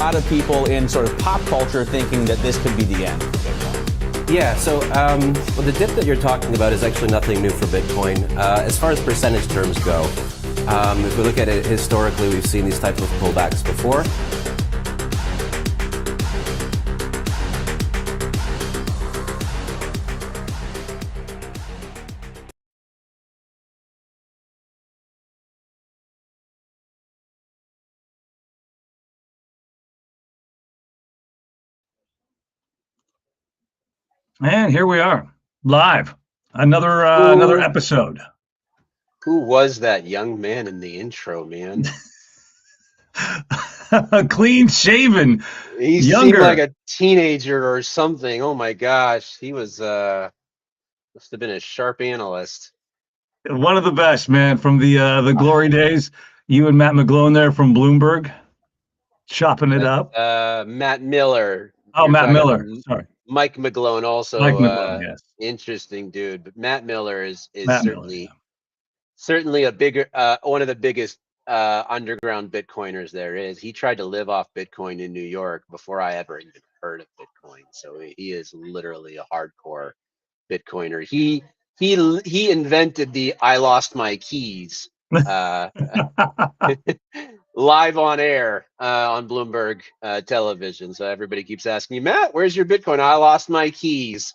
lot of people in sort of pop culture thinking that this could be the end for Bitcoin. Yeah, so well, the dip that you're talking about is actually nothing new for Bitcoin. As far as percentage terms go, if we look at it historically, we've seen these types of pullbacks before. And here we are, live. Another episode. Who was that young man in the intro, man? Clean shaven. He Younger. seemed like a teenager or something. Oh my gosh, he was must have been a sharp analyst. One of the best, man, from the glory days. You and Matt McGlone there from Bloomberg, chopping it up. Matt Miller. Oh, You're Matt talking Miller. about Sorry. Mike McGlone also. Mike McGlone, yes. Interesting dude, but Matt Miller is Matt certainly Miller, yeah. certainly a bigger one of the biggest underground Bitcoiners there is. He tried to live off Bitcoin in New York before I ever even heard of Bitcoin. So he is literally a hardcore Bitcoiner. He invented the "I lost my keys" live on air on Bloomberg television. So everybody keeps asking you, Matt, where's your Bitcoin? I lost my keys.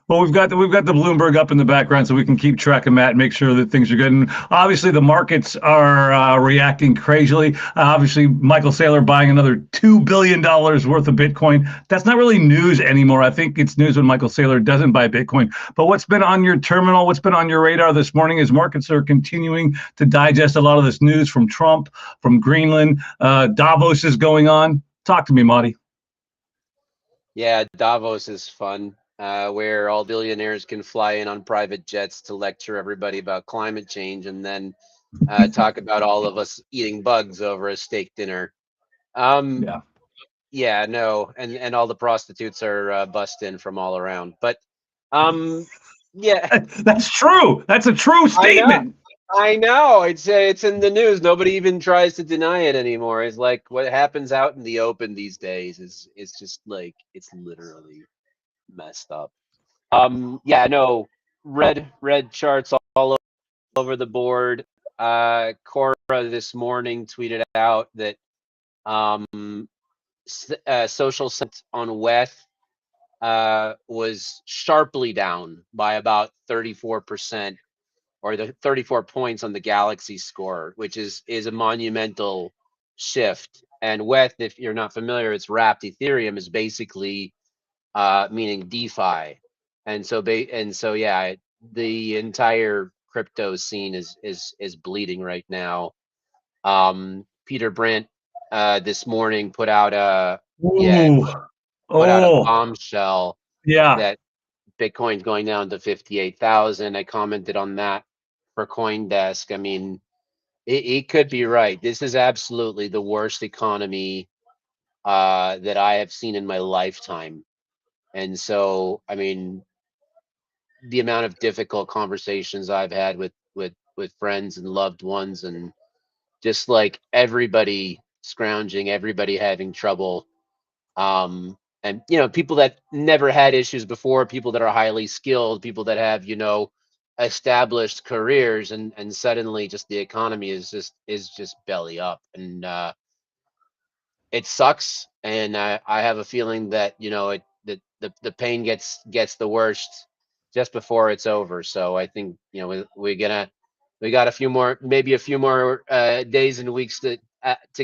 Well, we've got the Bloomberg up in the background, so we can keep track of Matt and make sure that things are good. And obviously, the markets are reacting crazily. Obviously, Michael Saylor buying another $2 billion worth of Bitcoin. That's not really news anymore. I think it's news when Michael Saylor doesn't buy Bitcoin. But what's been on your terminal? What's been on your radar this morning? As markets are continuing to digest a lot of this news from Trump, from Greenland, Davos is going on. Talk to me, Marty. Yeah, Davos is fun. Where all billionaires can fly in on private jets to lecture everybody about climate change and then talk about all of us eating bugs over a steak dinner. Yeah, no, and all the prostitutes are bussed in from all around. But yeah, that's true. That's a true statement. I know. It's in the news. Nobody even tries to deny it anymore. It's like what happens out in the open these days is just like it's literally messed up. Yeah, no, red charts all over the board. Cora this morning tweeted out that social sentiment on WETH was sharply down by about 34%, or the 34 points on the Galaxy score, which is a monumental shift. And WETH, if you're not familiar, it's wrapped Ethereum, is basically meaning DeFi, and so yeah, the entire crypto scene is bleeding right now. Peter Brandt this morning put out a bombshell that Bitcoin's going down to 58,000. I commented on that for CoinDesk. I mean, it could be right. This is absolutely the worst economy that I have seen in my lifetime. And so, I mean, the amount of difficult conversations I've had with friends and loved ones, and just like everybody scrounging, everybody having trouble, and people that never had issues before, people that are highly skilled, people that have established careers, and suddenly just the economy is just belly up, and it sucks. And I have a feeling that the pain gets the worst just before it's over. So I think we got a few more, maybe a few more days and weeks to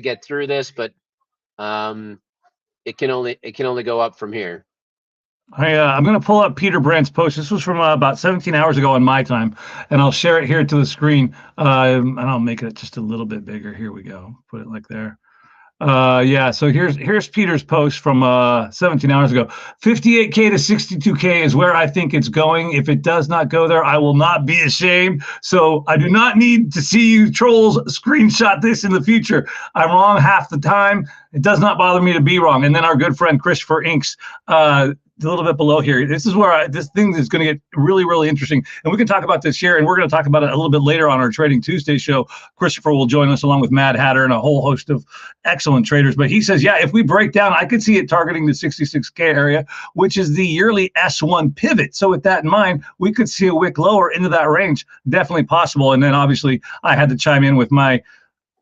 get through this, but it can only go up from here. I'm going to pull up Peter Brandt's post. This was from about 17 hours ago on my time, and I'll share it here to the screen, and I'll make it just a little bit bigger. Here we go. Put it like there. Yeah, so here's Peter's post from 17 hours ago. 58K to 62K is where I think it's going. If it does not go there, I will not be ashamed. So I do not need to see you trolls screenshot this in the future. I'm wrong half the time. It does not bother me to be wrong. And then our good friend Christopher Inks little bit below here. This is where this thing is going to get really, really interesting. And we can talk about this here, and we're going to talk about it a little bit later on our Trading Tuesday show. Christopher will join us along with Mad Hatter and a whole host of excellent traders. But he says, yeah, if we break down, I could see it targeting the 66K area, which is the yearly S1 pivot. So with that in mind, we could see a wick lower into that range. Definitely possible. And then obviously I had to chime in with my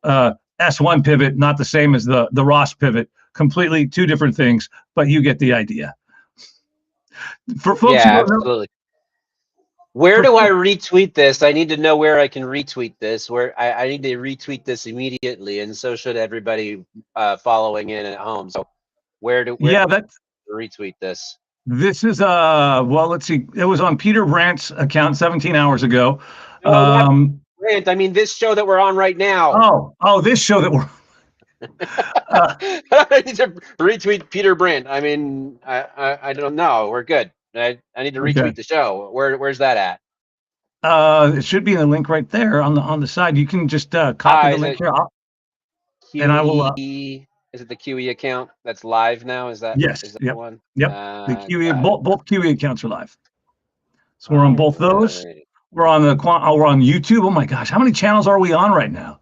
S1 pivot, not the same as the Ross pivot. Completely two different things, but you get the idea. For folks who Yeah, don't know, absolutely. Where do I retweet this? I need to know where I can retweet this. Where I need to retweet this immediately, and so should everybody following in at home. So where do that's retweet this? this is well, let's see. It was on Peter Brandt's account 17 hours ago. No, not Brant. I mean this show that we're on right now. This show that we're I need to retweet Peter Brant. I mean, I don't know. We're good. I need to retweet the show. Where's that at? It should be in the link right there on the side. You can just copy the link here. And I will. Is it the QE account that's live now? Is that yes? Is that Yep. the one? Yep. The QE both QE accounts are live. So we're on both those. Right. We're on we're on YouTube. Oh my gosh, how many channels are we on right now?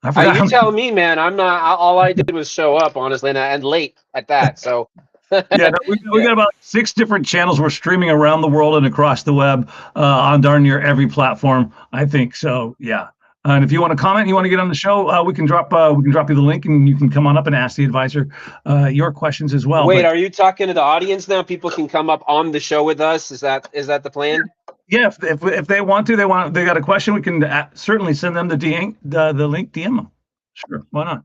I forgot. You tell me, man. I'm not. All I did was show up, honestly, and late at that. So. Yeah, we got about 6 different channels. We're streaming around the world and across the web on darn near every platform, I think. So yeah. And if you want to comment, you want to get on the show, we can drop you the link, and you can come on up and ask the advisor your questions as well. Wait, are you talking to the audience now? People can come up on the show with us. Is that the plan? Yeah, if they want to, they got a question, we can certainly send them the link, DM them. Sure, why not?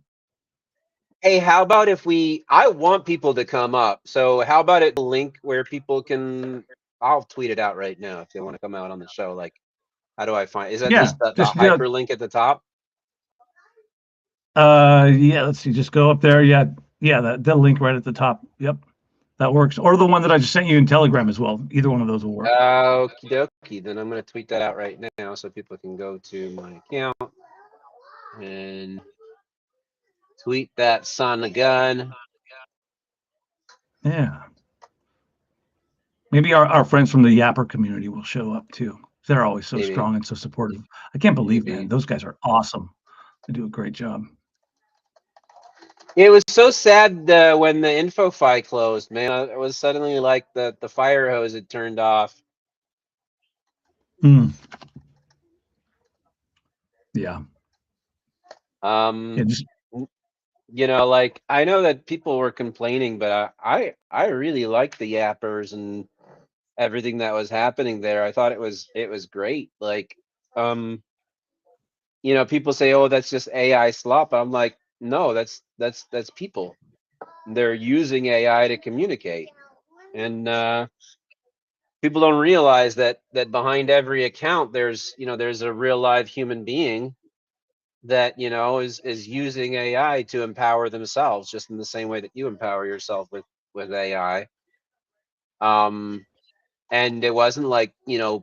Hey, how about if I want people to come up. So how about a link where people can, I'll tweet it out right now if they want to come out on the show. Like, how do I find, is that just the hyperlink at the top? Yeah, let's see, just go up there. Yeah, the link right at the top. Yep, that works. Or the one that I just sent you in Telegram as well. Either one of those will work. Okie dokie. Then I'm going to tweet that out right now so people can go to my account and tweet that son of gun. Yeah. Maybe our friends from the Yapper community will show up too. They're always so strong and so supportive. I can't believe, man, those guys are awesome. They do a great job. It was so sad when the InfoFi closed, man. It was suddenly like the fire hose had turned off. Yeah. You know, like I know that people were complaining, but I really liked the Yappers and everything that was happening there. I thought it was great. Like, you know, people say, "Oh, that's just AI slop." I'm like, no, that's people. They're using AI to communicate, and people don't realize that behind every account there's a real live human being that is using AI to empower themselves, just in the same way that you empower yourself with AI. And it wasn't like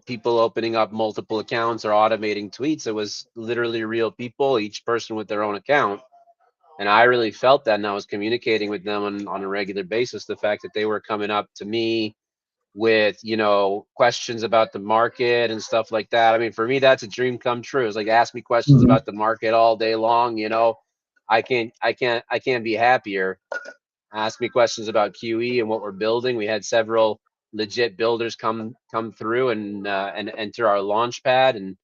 people opening up multiple accounts or automating tweets. It was literally real people, each person with their own account. And I really felt that, and I was communicating with them on a regular basis. The fact that they were coming up to me with questions about the market and stuff like that. I mean, for me, that's a dream come true. It's like, ask me questions about the market all day long. I can't be happier. Ask me questions about QE and what we're building. We had several legit builders come through and enter our launch pad, and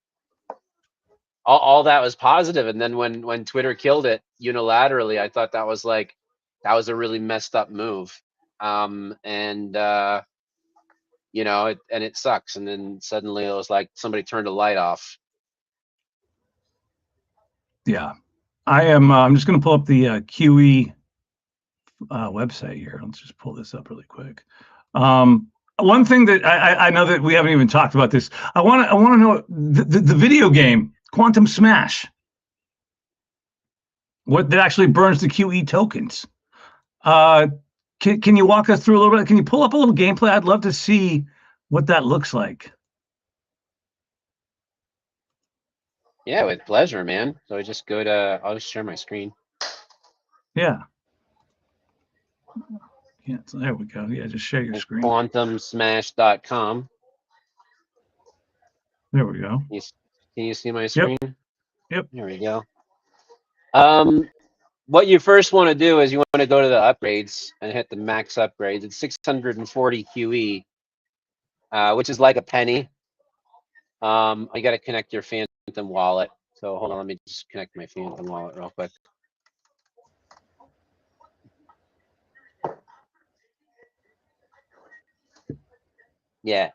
all that was positive. And then when Twitter killed it unilaterally, I thought that was a really messed up move. It sucks. And then suddenly it was like somebody turned a light off. Yeah, I'm just going to pull up the QE website here. Let's just pull this up really quick. One thing that I know that we haven't even talked about this. I want to know the video game Quantum Smash. What that actually burns the QE tokens. Can you walk us through a little bit? Can you pull up a little gameplay? I'd love to see what that looks like. Yeah, with pleasure, man. So I just I'll just share my screen. Yeah. Yeah, so there we go. Yeah, just share your screen. QuantumSmash.com. There we go. Can you see my screen? Yep. There we go. What you first want to do is you want to go to the upgrades and hit the max upgrades. It's 640 QE, which is like a penny. You got to connect your Phantom wallet. So hold on, let me just connect my Phantom wallet real quick. Yeah.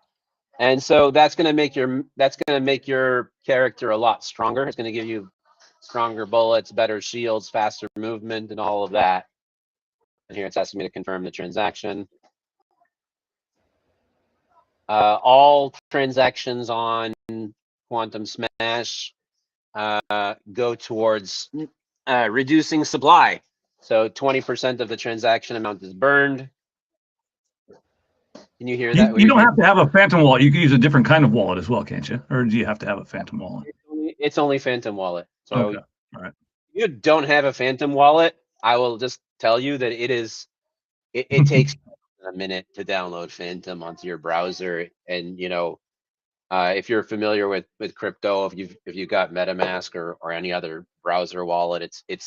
And so that's gonna make your character a lot stronger. It's gonna give you stronger bullets, better shields, faster movement, and all of that. And here it's asking me to confirm the transaction. All transactions on Quantum Smash go towards reducing supply. So 20% of the transaction amount is burned. Can you hear that? You don't have to have a Phantom wallet. You can use a different kind of wallet as well, can't you? Or do you have to have a Phantom wallet? It's only Phantom wallet. So okay. All right. If you don't have a Phantom wallet, I will just tell you that it takes a minute to download Phantom onto your browser. And if you're familiar with crypto, if you've got MetaMask or any other browser wallet, it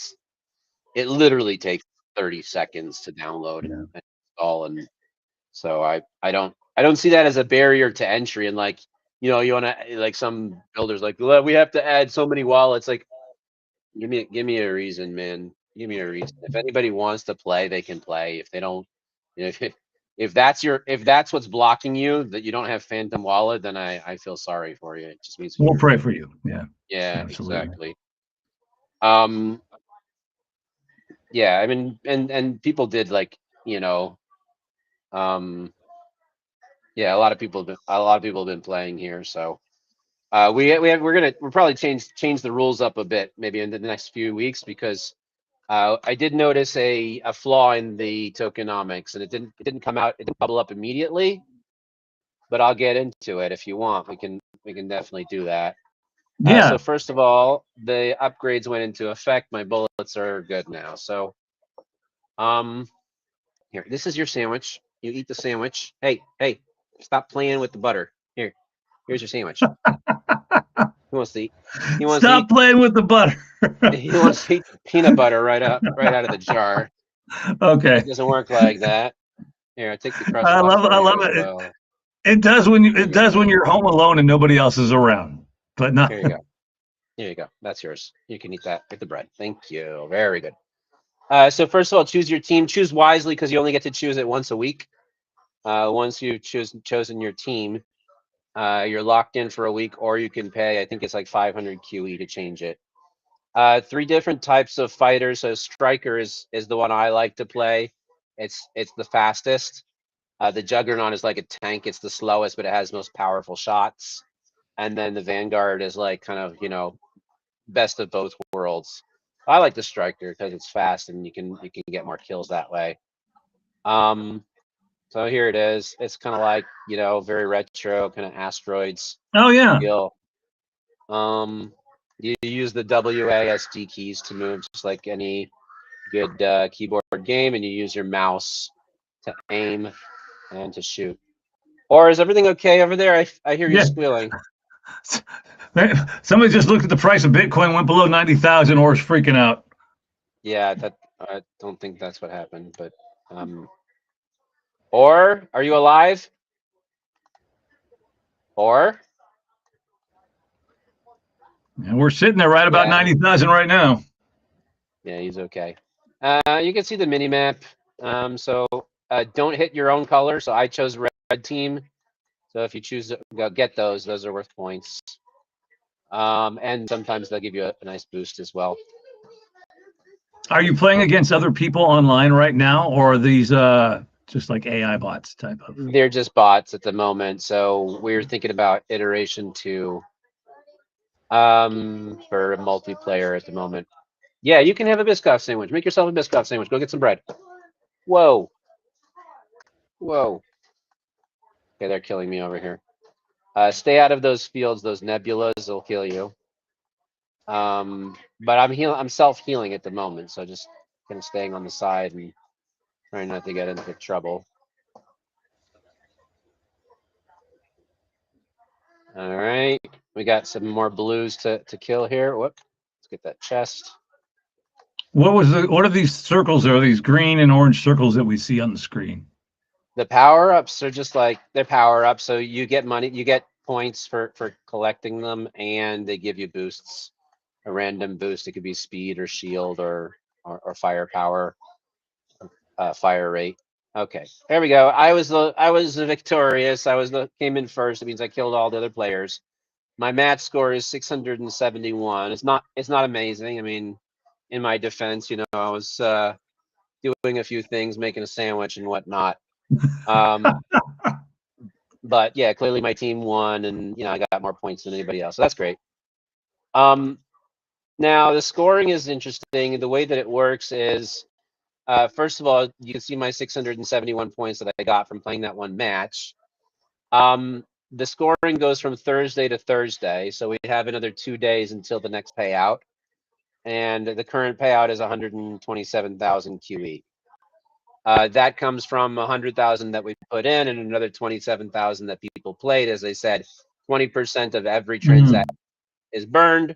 literally takes 30 seconds to download and install. And so I don't see that as a barrier to entry. And you want to, like, some builders like, well, we have to add so many wallets. Like, give me a reason, man. Give me a reason. If anybody wants to play, they can play. If they don't, if that's what's blocking you, that you don't have Phantom wallet, then I feel sorry for you. It just means we'll pray for you. Yeah. Yeah, absolutely. exactly. Yeah, I mean, and people did, like, yeah, a lot of people have been playing here. So we're probably change the rules up a bit, maybe in the next few weeks, because I did notice a flaw in the tokenomics, and it didn't come out, it didn't bubble up immediately, but I'll get into it if you want. We can definitely do that. Yeah. So first of all, the upgrades went into effect. My bullets are good now. So here, this is your sandwich. You eat the sandwich. Hey, stop playing with the butter. Here's your sandwich. He wants to eat. Stop playing with the butter. He wants to eat the peanut butter right out of the jar. Okay. It doesn't work like that. Here, I take the crust. I love it. Well. It does when you're home alone and nobody else is around. But not. Here you go. Here you go. That's yours. You can eat that with the bread. Thank you. Very good. So first of all, choose your team. Choose wisely, because you only get to choose it once a week. Once you've chosen your team, you're locked in for a week, or you can pay, I think it's like 500 QE to change it. 3 different types of fighters. So striker is the one I like to play. It's the fastest. The Juggernaut is like a tank. It's the slowest, but it has most powerful shots. And then the Vanguard is like kind of, best of both worlds. I like the striker because it's fast and you can get more kills that way. So here it is. It's kind of like, very retro, kind of asteroids. Oh yeah. Feel. You use the WASD keys to move, just like any good keyboard game, and you use your mouse to aim and to shoot. Or is everything okay over there? I hear you squealing. Somebody just looked at the price of Bitcoin, went below 90,000, or is freaking out. Yeah, I don't think that's what happened, but or are you alive? Or? And we're sitting there right about 90,000 right now. Yeah, he's okay. You can see the mini map. So don't hit your own color. So I chose red team. So if you choose to get those are worth points. And sometimes they'll give you a nice boost as well. Are you playing against other people online right now, or are these just like AI bots type of? They're just bots at the moment. So we're thinking about iteration 2 for multiplayer at the moment. Yeah, you can have a Biscoff sandwich. Make yourself a Biscoff sandwich. Go get some bread. Whoa. Okay, they're killing me over here. Stay out of those fields. Those nebulas will kill you. But I'm self-healing at the moment, so just kind of staying on the side and Trying not to get into trouble. All right, we got some more blues to kill here. Whoop, let's get that chest. What are these circles? Are these green and orange circles that we see on the screen? The power-ups are just like they're power-ups, so you get money, you get points for collecting them, and they give you boosts. A random boost. It could be speed or shield or firepower, fire rate. Okay, there we go. I was victorious. Came in first. It means I killed all the other players. My match score is 671. It's not amazing. I mean, in my defense, you know, I was doing a few things, making a sandwich and whatnot. But yeah, clearly my team won, and you know, I got more points than anybody else. So that's great. Now the scoring is interesting. The way that it works is, first of all, you can see my 671 points that I got from playing that one match. The scoring goes from Thursday to Thursday, so we have another 2 days until the next payout, and the current payout is 127,000 QE. That comes from 100,000 that we put in, and another 27,000 that people played. As I said, 20% of every transaction is burned.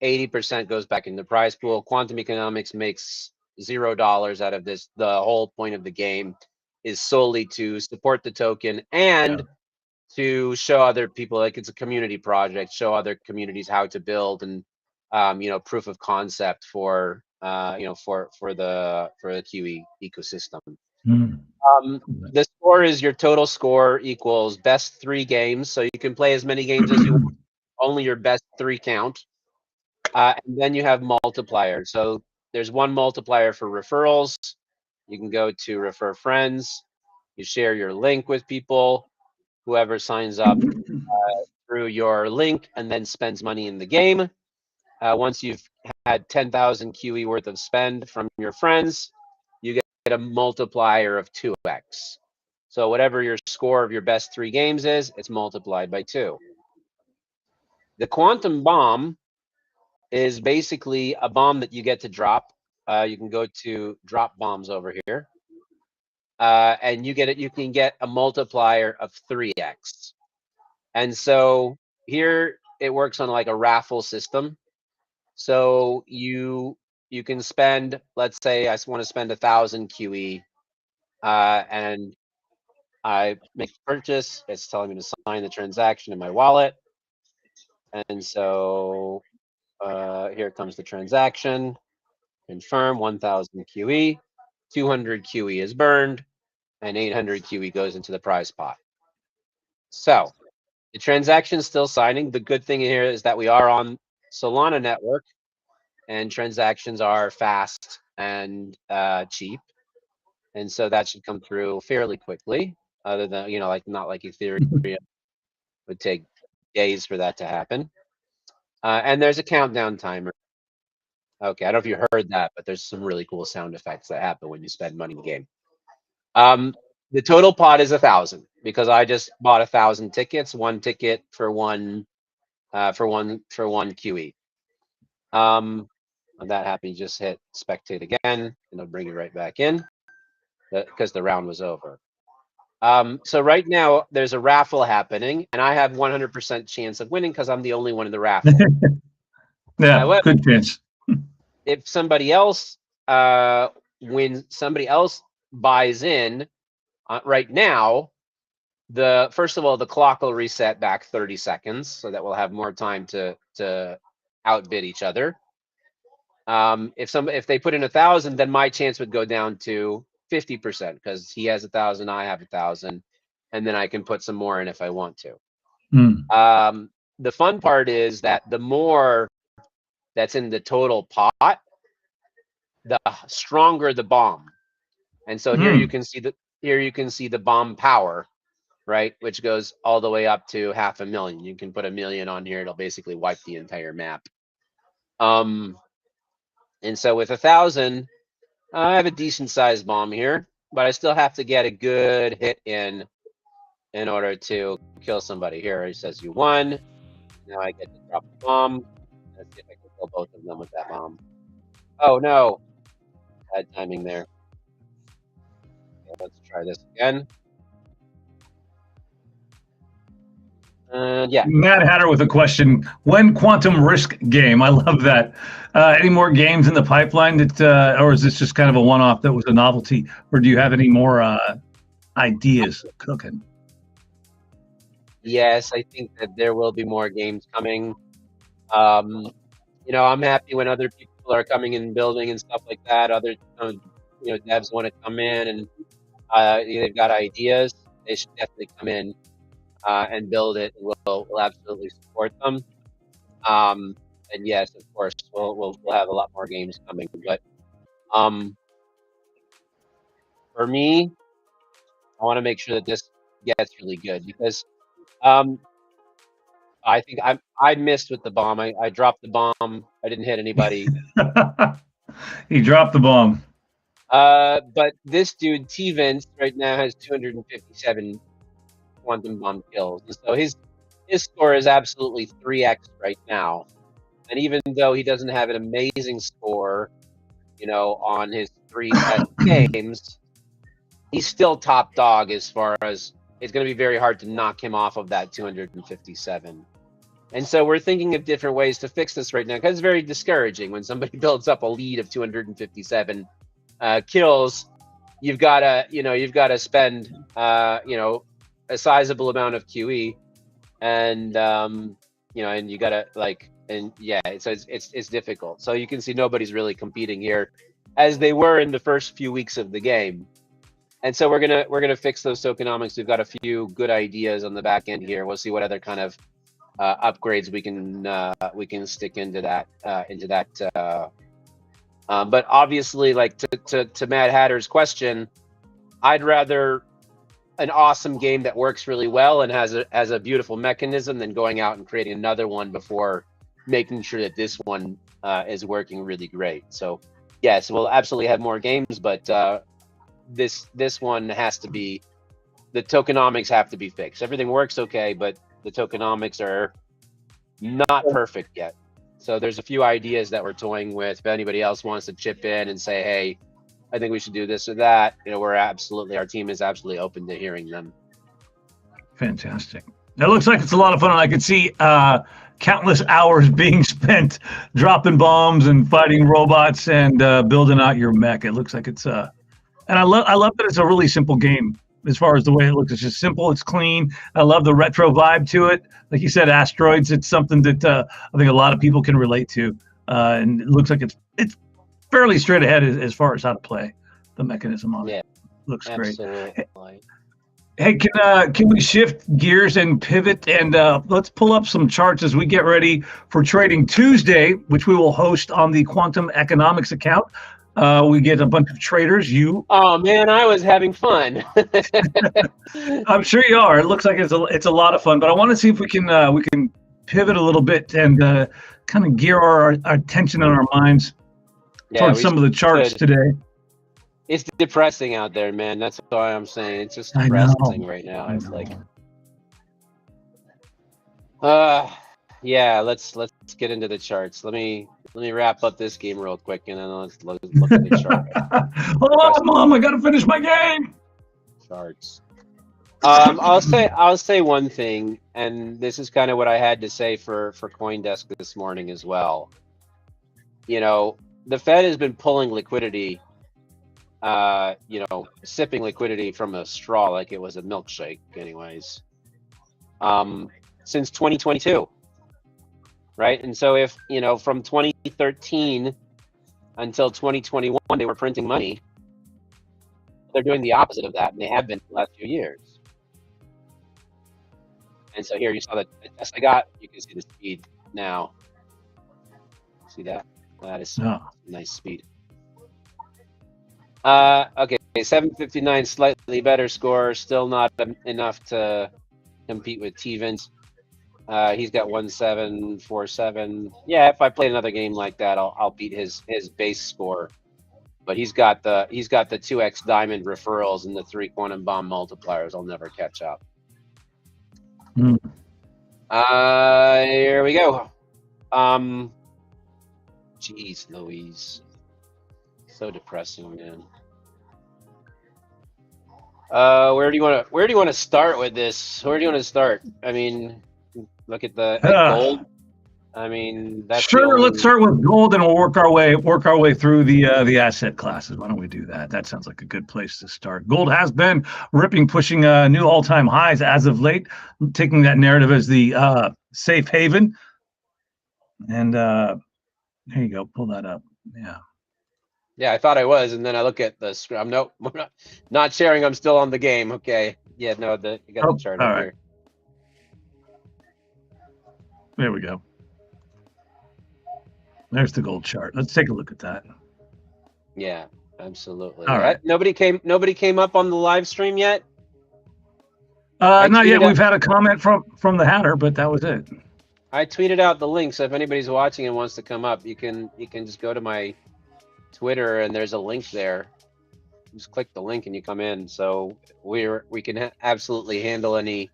80% goes back in the prize pool. Quantum economics makes $0 out of this. The whole point of the game is solely to support the token and to show other people, like it's a community project, show other communities how to build, and you know, proof of concept for you know, for the QE ecosystem. The score is your total score equals best 3 games, so you can play as many games as you want. Only your best 3 count. And then you have multipliers. So there's one multiplier for referrals. You can go to refer friends. You share your link with people. Whoever signs up through your link and then spends money in the game. Once you've had 10,000 QE worth of spend from your friends, you get a multiplier of 2x. So whatever your score of your best 3 games is, it's multiplied by 2. The quantum bomb is basically a bomb that you get to drop. You can go to drop bombs over here, and you can get a multiplier of 3x. And so here it works on like a raffle system. So you can spend, let's say I want to spend 1,000 QE, and I make a purchase. It's telling me to sign the transaction in my wallet, and so here comes the transaction. Confirm 1,000 QE, 200 QE is burned, and 800 QE goes into the prize pot. So the transaction is still signing. The good thing here is that we are on Solana network, and transactions are fast and cheap, and so that should come through fairly quickly. Other than, you know, like not like Ethereum would take days for that to happen. And there's a countdown timer. Okay, I don't know if you heard that, but there's some really cool sound effects that happen when you spend money in the game. The total pot is 1,000 because I just bought 1,000 tickets, 1 ticket for one QE. When that happens, just hit spectate again, and it'll bring you right back in because the round was over. So right now there's a raffle happening, and I have 100% chance of winning because I'm the only one in the raffle. Yeah, However, good chance. if somebody else somebody else buys in right now, first of all, the clock will reset back 30 seconds so that we'll have more time to outbid each other. If they put in 1,000, then my chance would go down to 50% because he has 1,000, I have 1,000, and then I can put some more in if I want to. The fun part is that the more that's in the total pot, the stronger the bomb. And so here you can see the bomb power, right, which goes all the way up to 500,000. You can put 1,000,000 on here; it'll basically wipe the entire map. And so with 1,000, I have a decent sized bomb here, but I still have to get a good hit in order to kill somebody. Here it says you won. Now I get to drop the bomb. Let's see if I can kill both of them with that bomb. Oh no, bad timing there. try this again. Yeah. Mad Hatter with a question. When quantum risk game? I love that. Any more games in the pipeline that, or is this just kind of a one-off that was a novelty, or do you have any more ideas cooking? Yes, I think that there will be more games coming. I'm happy when other people are coming and building and stuff like that. Other, devs want to come in and they've got ideas. They should definitely come in and build it. We'll absolutely support them. And yes, of course, we'll have a lot more games coming. But for me, I want to make sure that this gets really good because I think I missed with the bomb. I dropped the bomb. I didn't hit anybody. He dropped the bomb. But this dude T-Vince right now has 257 quantum bomb kills, and so his score is absolutely 3x right now. And even though he doesn't have an amazing score, on his 3 best games, he's still top dog as far as it's going to be very hard to knock him off of that 257. And so we're thinking of different ways to fix this right now because it's very discouraging when somebody builds up a lead of 257 kills. You've got to spend a sizable amount of QE, and and you got to so it's difficult. So you can see nobody's really competing here as they were in the first few weeks of the game. And so we're gonna fix those tokenomics. We've got a few good ideas on the back end here. We'll see what other kind of upgrades we can stick into that. But obviously, like to Mad Hatter's question, I'd rather an awesome game that works really well and has a beautiful mechanism than going out and creating another one before making sure that this one is working really great. So yes, we'll absolutely have more games, but this one has to be, the tokenomics have to be fixed. Everything works okay, but the tokenomics are not perfect yet. So there's a few ideas that we're toying with. If anybody else wants to chip in and say, hey, I think we should do this or that, our team is absolutely open to hearing them. Fantastic. It looks like it's a lot of fun, and I can see countless hours being spent dropping bombs and fighting robots and building out your mech. It looks like it's and I love that it's a really simple game as far as the way it looks. It's just simple, it's clean. I love the retro vibe to it. Like you said, asteroids, it's something that I think a lot of people can relate to. And it looks like it's fairly straight ahead as far as how to play the mechanism on it. Looks absolutely great. Hey, can we shift gears and pivot and let's pull up some charts as we get ready for Trading Tuesday, which we will host on the Quantum Economics account. We get a bunch of traders. Oh man, I was having fun. I'm sure you are. It looks like it's a lot of fun, but I want to see if we can pivot a little bit and kind of gear our attention and our minds towards some of the charts today. It's depressing out there, man. That's why I'm saying it's just depressing right now. It's like, yeah. Let's get into the charts. Let me wrap up this game real quick, and then let's look at the chart. Hold on, Mom. I gotta finish my game. Charts. I'll say one thing, and this is kind of what I had to say for CoinDesk this morning as well. The Fed has been pulling liquidity. Sipping liquidity from a straw like it was a milkshake, anyways, since 2022, right? And so if, from 2013 until 2021, they were printing money, they're doing the opposite of that, and they have been for the last few years. And so here you saw the test I got, you can see the speed now. See that? That is nice speed. Okay, 759, slightly better score, still not enough to compete with T-Vince. He's got 1747. Yeah, if I played another game like that, I'll beat his base score. But he's got the 2x diamond referrals and the 3 quantum bomb multipliers. I'll never catch up. Here we go. Jeez Louise. So depressing, man. Where do you want to start with this? Where do you want to start? I mean, look at Uh, gold. I mean, that's the sure. Let's only. start with gold, and we'll work our way through the asset classes. Why don't we do that? That sounds like a good place to start. Gold has been ripping, pushing new all-time highs as of late, taking that narrative as the safe haven. And there you go. Pull that up. Yeah. Yeah, I thought I was, and then I look at the screen. I'm nope, not sharing. I'm still on the game. Okay. Yeah, no, you got the Oh, chart all up right. here. There we go. There's the gold chart. Let's take a look at that. Yeah, absolutely. All right. Nobody came up on the live stream yet. Not yet. We've had a comment from the Hatter, but that was it. I tweeted out the link, so if anybody's watching and wants to come up, you can just go to my Twitter and there's a link there. Just click the link and you come in. So we can absolutely handle any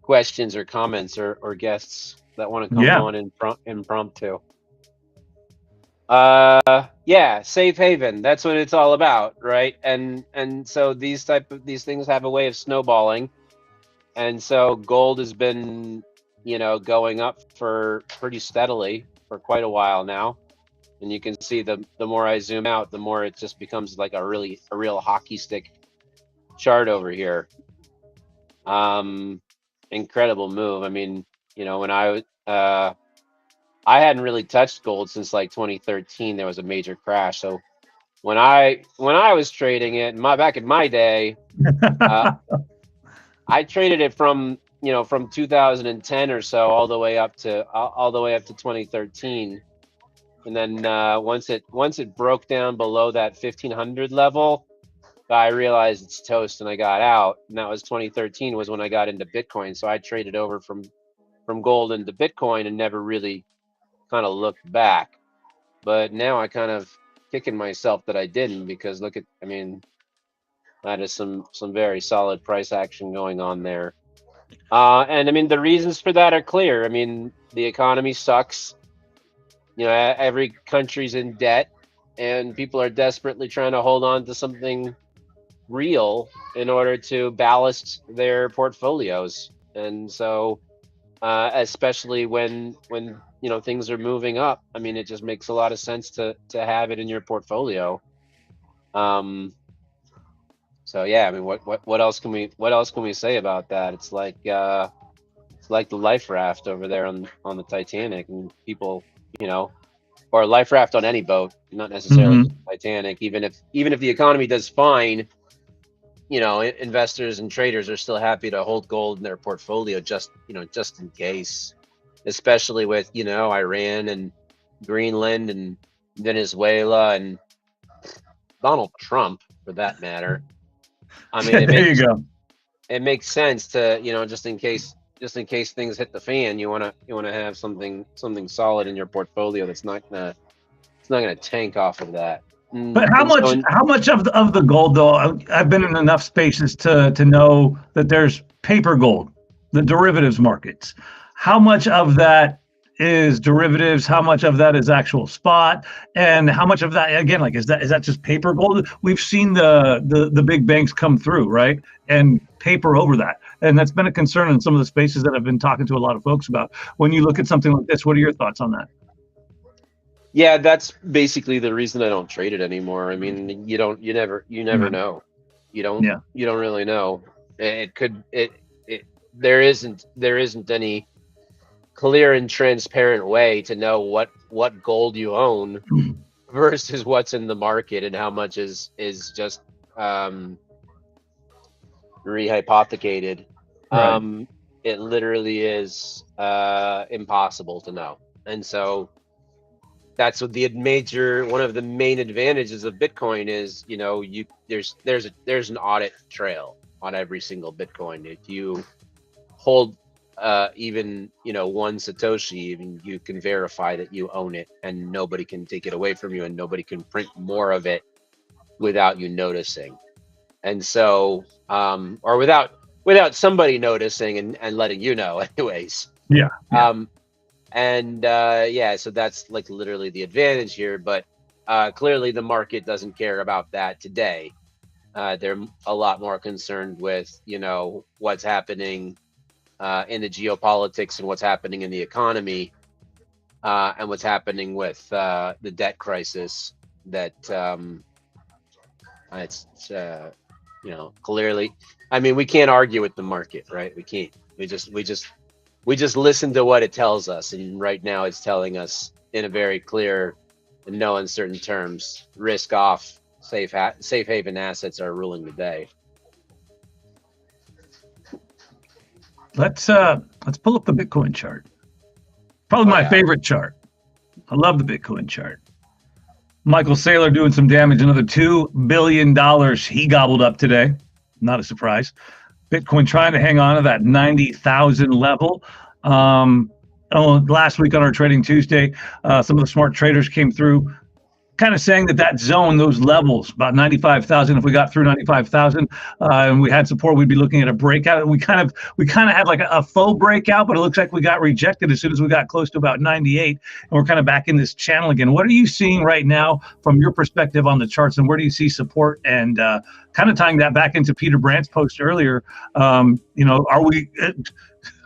questions or comments or guests that want to come on impromptu. Yeah, safe haven. That's what it's all about, right? And so these things have a way of snowballing. And so gold has been, going up for pretty steadily for quite a while now. And you can see the more I zoom out, the more it just becomes like a real hockey stick chart over here. Incredible move. I mean, when I hadn't really touched gold since like 2013. There was a major crash. So when I was trading it, back in my day, I traded it from 2010 or so all the way up to 2013. And then once it broke down below that 1500 level, I realized it's toast and I got out. And that was 2013 was when I got into Bitcoin. So I traded over from gold into Bitcoin and never really kind of looked back. But now I kind of kicking myself that I didn't, because that is some very solid price action going on there. And I mean, the reasons for that are clear. I mean, the economy sucks. Every country's in debt, and people are desperately trying to hold on to something real in order to ballast their portfolios. And so, especially when things are moving up, I mean, it just makes a lot of sense to have it in your portfolio. So yeah, I mean, what else can we say about that? It's like the life raft over there on the Titanic, and people, or a life raft on any boat, not necessarily just Titanic. Even if the economy does fine, investors and traders are still happy to hold gold in their portfolio just in case, especially with Iran and Greenland and Venezuela and Donald Trump, for that matter. I mean, it makes sense to just in case things hit the fan, you want to have something solid in your portfolio that's not gonna tank off of that. But how much of the gold, though? I've been in enough spaces to know that there's paper gold, the derivatives markets. How much of that is derivatives? How much of that is actual spot? And how much of that, again, like is that just paper gold? We've seen the big banks come through, right, and paper over that, and that's been a concern in some of the spaces that I've been talking to a lot of folks about. When you look at something like this, what are your thoughts on that? Yeah, that's basically the reason I don't trade it anymore. I mean, you never know. You don't really know. There isn't any clear and transparent way to know what gold you own versus what's in the market and how much is just rehypothecated. Right. It literally is impossible to know. And so that's what one of the main advantages of Bitcoin is. There's an audit trail on every single Bitcoin. If you hold even one Satoshi, even you can verify that you own it, and nobody can take it away from you, and nobody can print more of it without you noticing. And so, or without somebody noticing and letting you know, anyways. Yeah. So that's like literally the advantage here, but clearly the market doesn't care about that today. They're a lot more concerned with, what's happening in the geopolitics and what's happening in the economy, and what's happening with the debt crisis that it's clearly. I mean, we can't argue with the market, right? We can't. We just listen to what it tells us, and right now it's telling us in a very clear and no uncertain terms: risk off, safe haven assets are ruling the day. Let's pull up the Bitcoin chart. Probably my favorite chart. I love the Bitcoin chart. Michael Saylor doing some damage, another $2 billion he gobbled up today. Not a surprise. Bitcoin trying to hang on to that 90,000 level. Last week on our Trading Tuesday, some of the smart traders came through kind of saying that zone, those levels, about 95,000, if we got through 95,000 and we had support, we'd be looking at a breakout. And we kind of had like a faux breakout, but it looks like we got rejected as soon as we got close to about 98, and we're kind of back in this channel again. What are you seeing right now from your perspective on the charts, and where do you see support? And kind of tying that back into Peter Brandt's post earlier, are we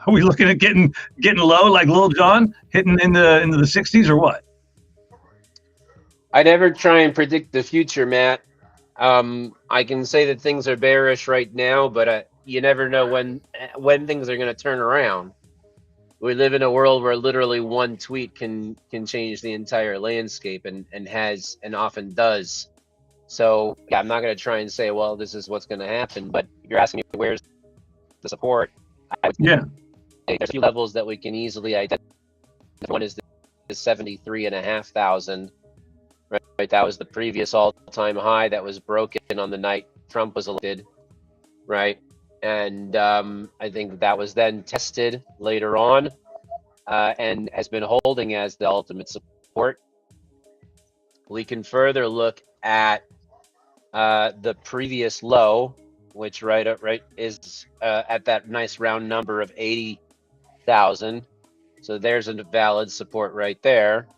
looking at getting low like Lil Jon, hitting into the 60s or what? I never try and predict the future, Matt. I can say that things are bearish right now, but you never know when things are going to turn around. We live in a world where literally one tweet can change the entire landscape, and has and often does. So yeah, I'm not going to try and say, well, this is what's going to happen. But if you're asking me where's the support, I would say there's a few levels that we can easily identify. One is the 73,500. Right, that was the previous all-time high that was broken on the night Trump was elected, right? And I think that was then tested later on, and has been holding as the ultimate support. We can further look at the previous low, which is at that nice round number of 80,000. So there's a valid support right there.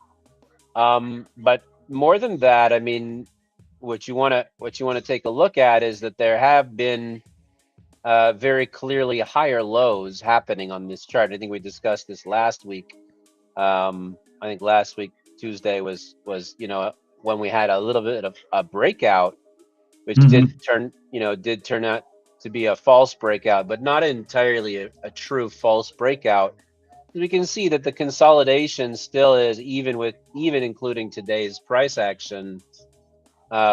But more than that, I mean, what you want to take a look at is that there have been very clearly higher lows happening on this chart. I think we discussed this last week. I think last week Tuesday was when we had a little bit of a breakout, which did turn out to be a false breakout, but not entirely a true false breakout. We can see that the consolidation still is, even including today's price action,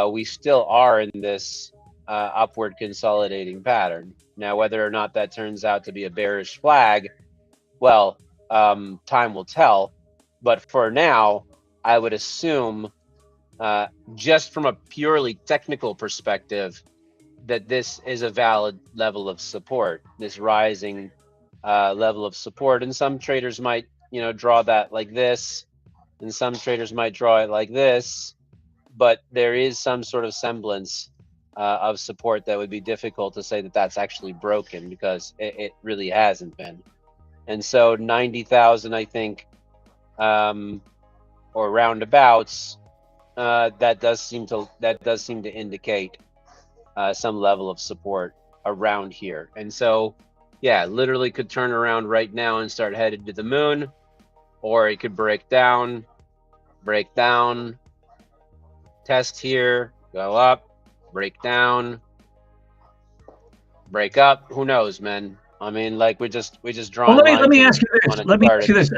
we still are in this upward consolidating pattern. Now, whether or not that turns out to be a bearish flag, well, time will tell. But for now, I would assume, just from a purely technical perspective, that this is a valid level of support, this rising level of support. And some traders might draw that like this, and some traders might draw it like this, but there is some sort of semblance of support that would be difficult to say that that's actually broken, because it really hasn't been. And so 90,000, I think, or roundabouts, that does seem to indicate some level of support around here. And so yeah, literally could turn around right now and start headed to the moon, or it could break down, test here, go up, break down, break up. Who knows, man? I mean, like we just draw. Well, let me ask you this.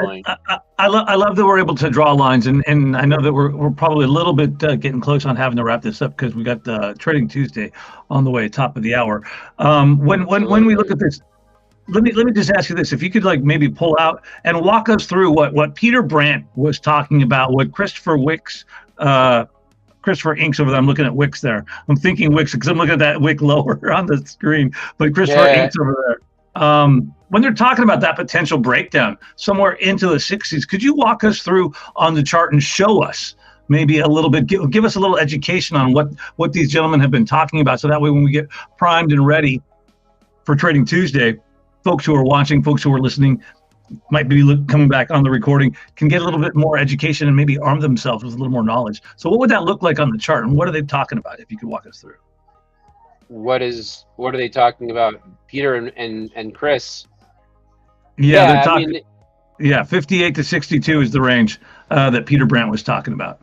I love that we're able to draw lines, and I know that we're probably a little bit getting close on having to wrap this up, because we got Trading Tuesday on the way, top of the hour. When we look at this, let me just ask you this: if you could maybe pull out and walk us through what Peter Brandt was talking about, what Christopher Inks over there. I'm looking at Wicks there. I'm thinking Wicks because I'm looking at that wick lower on the screen, but Christopher Inks over there. When they're talking about that potential breakdown somewhere into the 60s, could you walk us through on the chart and show us maybe a little bit, give us a little education on what these gentlemen have been talking about, so that way when we get primed and ready for Trading Tuesday, folks who are watching, folks who are listening, might be coming back on the recording, can get a little bit more education and maybe arm themselves with a little more knowledge. So what would that look like on the chart, and what are they talking about, if you could walk us through? what are they talking about? Peter and Chris. Yeah, they're Yeah, I talking. mean, Yeah, 58 to 62 is the range that Peter Brandt was talking about.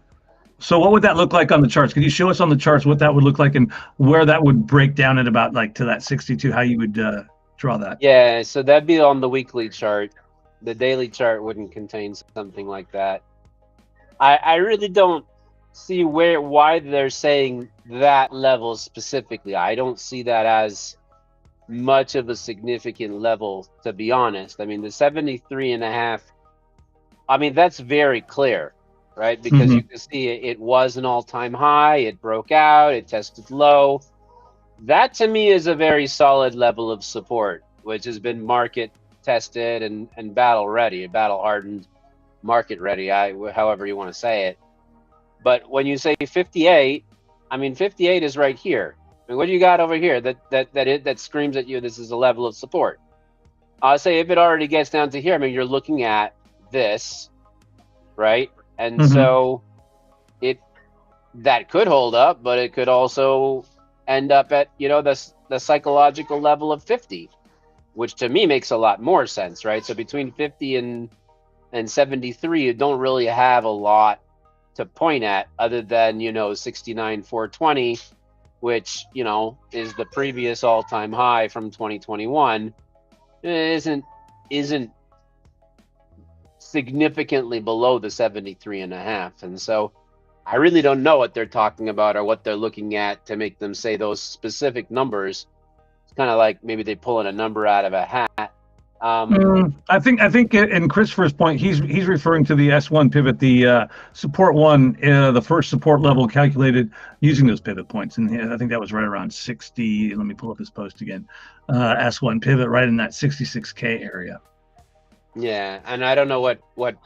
So what would that look like on the charts? Could you show us on the charts what that would look like and where that would break down at about like to that 62, how you would draw that? yeah, so that'd be on the weekly chart. The daily chart wouldn't contain something like that. I really don't see why they're saying that level specifically. I don't see that as much of a significant level, to be honest. I mean, the 73 and a half, I mean, that's very clear, right? Because you Hmm. can see it was an all-time high, it broke out, it tested low. That to me is a very solid level of support, which has been market tested and battle ready, battle hardened, market ready, however you want to say it. But when you say 58, I mean 58 is right here. I mean, what do you got over here that screams at you this is a level of support? I'll say if it already gets down to here, I mean you're looking at this, right? And Hmm. so it that could hold up, but it could also end up at the psychological level of 50, which to me makes a lot more sense, right? So between 50 and 73, you don't really have a lot to point at other than 69 420, which is the previous all-time high from 2021. It isn't significantly below the 73 and a half. And so I really don't know what they're talking about or what they're looking at to make them say those specific numbers. It's kind of like maybe they pulling a number out of a hat. I think in Christopher's point, he's referring to the S1 pivot, the support one, the first support level calculated using those pivot points, and I think that was right around 60. Let me pull up his post again. S1 pivot right in that 66K area. Yeah, and I don't know what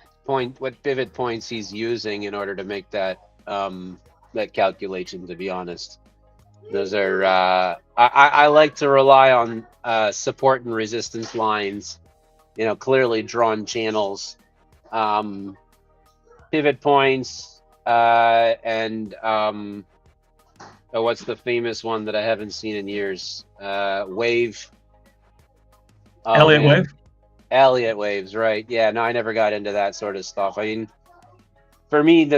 pivot points he's using in order to make that calculation, to be honest. Those are I like to rely on support and resistance lines, clearly drawn channels, um, pivot points, and what's the famous one that I haven't seen in years? Wave. Oh Elliott man, wave. Elliott waves, right? Yeah, no, I never got into that sort of stuff. I mean, for me,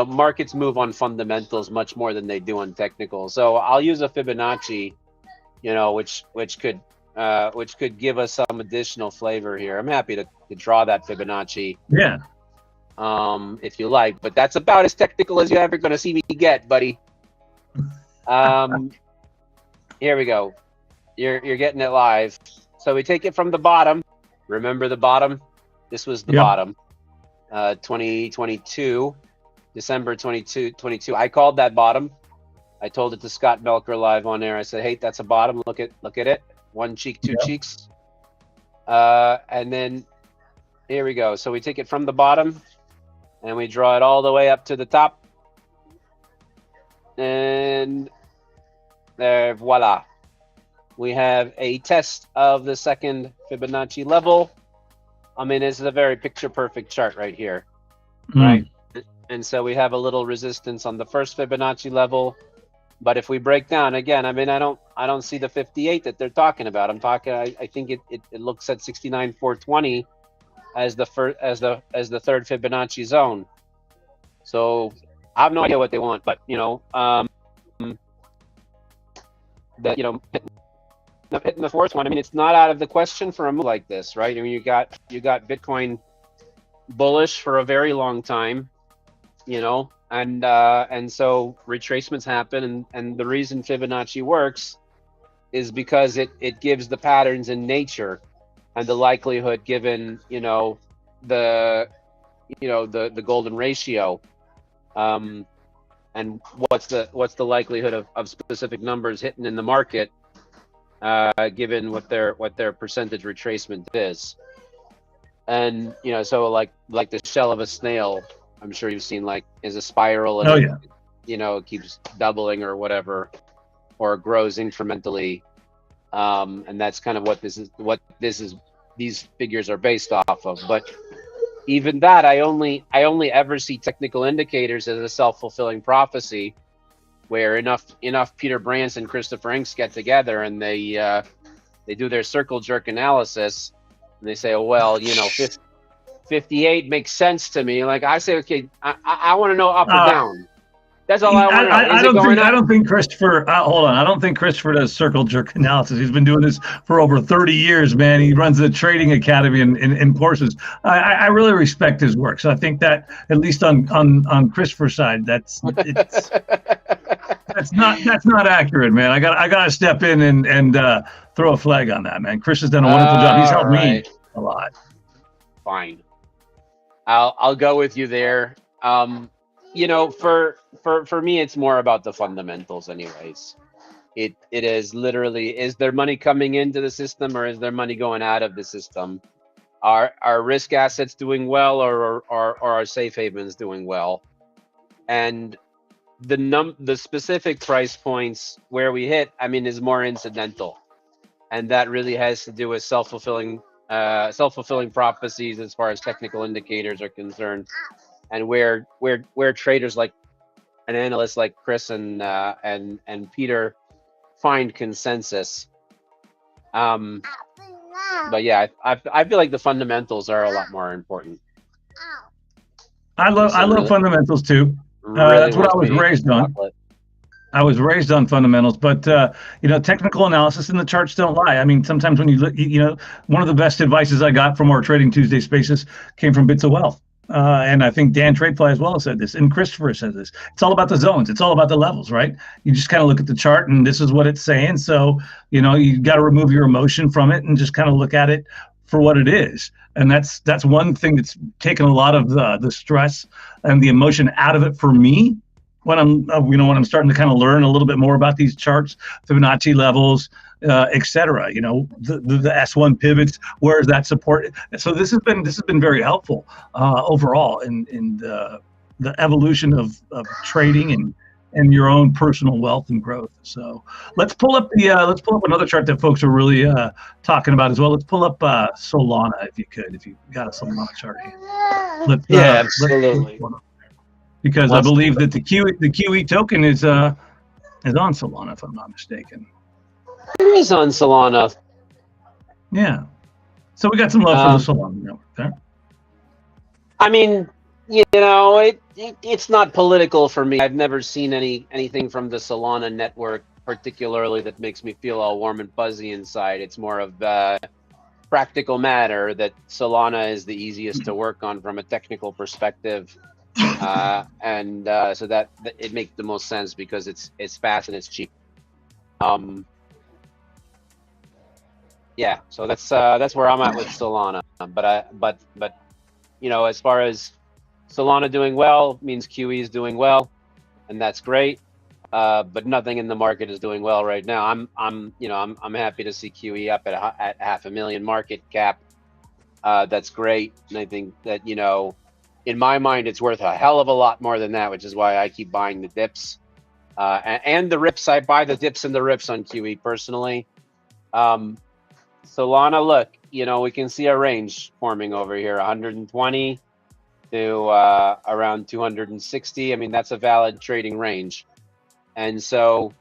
markets move on fundamentals much more than they do on technical. So I'll use a Fibonacci, which could give us some additional flavor here. I'm happy to draw that Fibonacci, Yeah. if you like, but that's about as technical as you're ever going to see me get, buddy. Um, here we go. You're getting it live. So we take it from the bottom. Remember the bottom? This was the Yep. bottom. 2022, December 22. I called that bottom. I told it to Scott Melker live on air. I said, "Hey, that's a bottom. Look at it. One cheek, two Yep. cheeks." And then here we go. So we take it from the bottom and we draw it all the way up to the top. And there, voila. We have a test of the second Fibonacci level. I mean, this is a very picture perfect chart right here, right? And so we have a little resistance on the first Fibonacci level. But if we break down again, I mean, I don't see the 58 that they're talking about. I think it looks at 69 420 as the third Fibonacci zone. So I have no idea what they want, but that hitting the fourth one. I mean, it's not out of the question for a move like this, right? I mean, you got Bitcoin bullish for a very long time, and so retracements happen, and the reason Fibonacci works is because it gives the patterns in nature and the likelihood given the golden ratio, and what's the likelihood of specific numbers hitting in the market, given what their percentage retracement is. And so like the shell of a snail, I'm sure you've seen, like, is a spiral, and Oh yeah. it keeps doubling or whatever, or grows incrementally, and that's kind of what these figures are based off of. But even that, I only ever see technical indicators as a self-fulfilling prophecy, where enough Peter Brands and Christopher Inks get together and they do their circle jerk analysis, and they say, oh, well, 58 makes sense to me. Like I say, okay, I want to know up or down. That's all I want to know. Is it going up? I don't think Christopher. Hold on. I don't think Christopher does circle jerk analysis. He's been doing this for over 30 years, man. He runs the trading academy in courses. I really respect his work. So I think that at least on Christopher's side, that's not accurate, man. I got to step in and throw a flag on that, man. Chris has done a wonderful job. He's helped me a lot. Fine. I'll go with you there. For me, it's more about the fundamentals, anyways. It is literally, is there money coming into the system or is there money going out of the system? Are risk assets doing well or are safe havens doing well? And the specific price points where we hit, is more incidental, and that really has to do with self-fulfilling prophecies as far as technical indicators are concerned, and where traders like an analyst like Chris and Peter find consensus. But yeah, I feel like the fundamentals are a lot more important. I love fundamentals too. That's what I was raised on. I was raised on fundamentals, but technical analysis and the charts don't lie. Sometimes when you look, one of the best advices I got from our Trading Tuesday spaces came from Bits of Wealth. And I think Dan Tradefly as well said this, and Christopher says this. It's all about the zones. It's all about the levels, right? You just kind of look at the chart, and this is what it's saying. So, you got to remove your emotion from it and just kind of look at it for what it is. And that's one thing that's taken a lot of the stress and the emotion out of it for me when I'm starting to kind of learn a little bit more about these charts, Fibonacci levels, etc. The S1 pivots, where is that support? So this has been very helpful overall in the evolution of trading and your own personal wealth and growth. So let's pull up another chart that folks are really talking about as well. Let's pull up Solana if you got a Solana chart here. Absolutely. Because I believe that the QE token is on Solana, if I'm not mistaken. It is on Solana. Yeah. So we got some love for the Solana network there. It's not political for me. I've never seen anything from the Solana network particularly that makes me feel all warm and fuzzy inside. It's more of a practical matter that Solana is the easiest to work on from a technical perspective. So that it makes the most sense because it's fast and it's cheap. Yeah, so that's where I'm at with Solana. But as far as Solana doing well means QE is doing well, and that's great. But nothing in the market is doing well right now. I'm happy to see QE up at 500,000 market cap. That's great, and I think that in my mind, it's worth a hell of a lot more than that, which is why I keep buying the dips and the rips. I buy the dips and the rips on QE personally. Solana, look, we can see a range forming over here, 120 to around 260. That's a valid trading range. And so,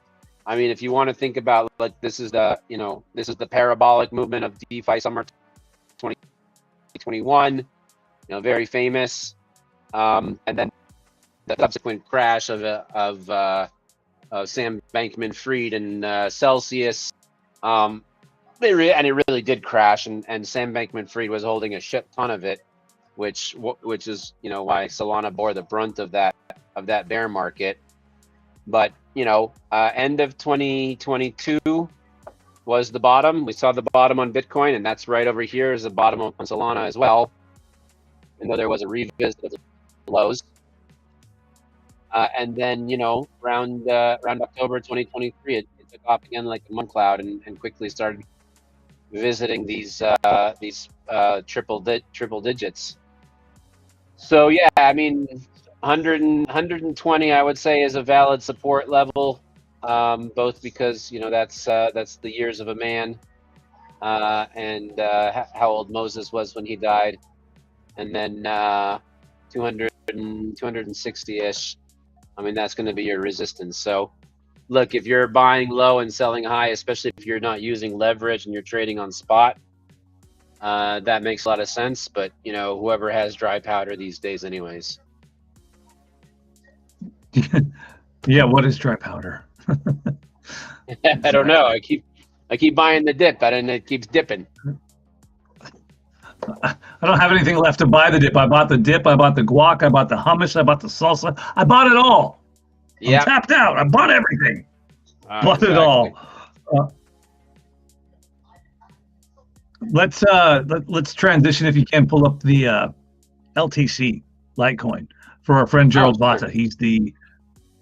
if you want to think about this is the parabolic movement of DeFi summer 2021. Very famous, and then the subsequent crash of Sam Bankman-Fried and Celsius, and it really did crash, and Sam Bankman-Fried was holding a shit ton of it, which is why Solana bore the brunt of that bear market. But end of 2022 was the bottom. We saw the bottom on Bitcoin, and that's right over here is the bottom on Solana as well. And though there was a revisit of the lows, and then around October 2023, it took off again like a monk cloud and quickly started visiting these triple digits. So yeah, 120 I would say is a valid support level, both because that's the years of a man, and how old Moses was when he died. And then 260-ish I mean, that's going to be your resistance. So look, if you're buying low and selling high, especially if you're not using leverage and you're trading on spot, that makes a lot of sense. But you know, whoever has dry powder these days, anyways. Yeah, what is dry powder? I don't know. I keep buying the dip, and it keeps dipping. I don't have anything left to buy the dip. I bought the dip. I bought the guac. I bought the hummus. I bought the salsa. I bought it all. Yeah, I'm tapped out. I bought everything. Bought it all. Let's transition, if you can, pull up the LTC Litecoin for our friend Gerald Vata. He's the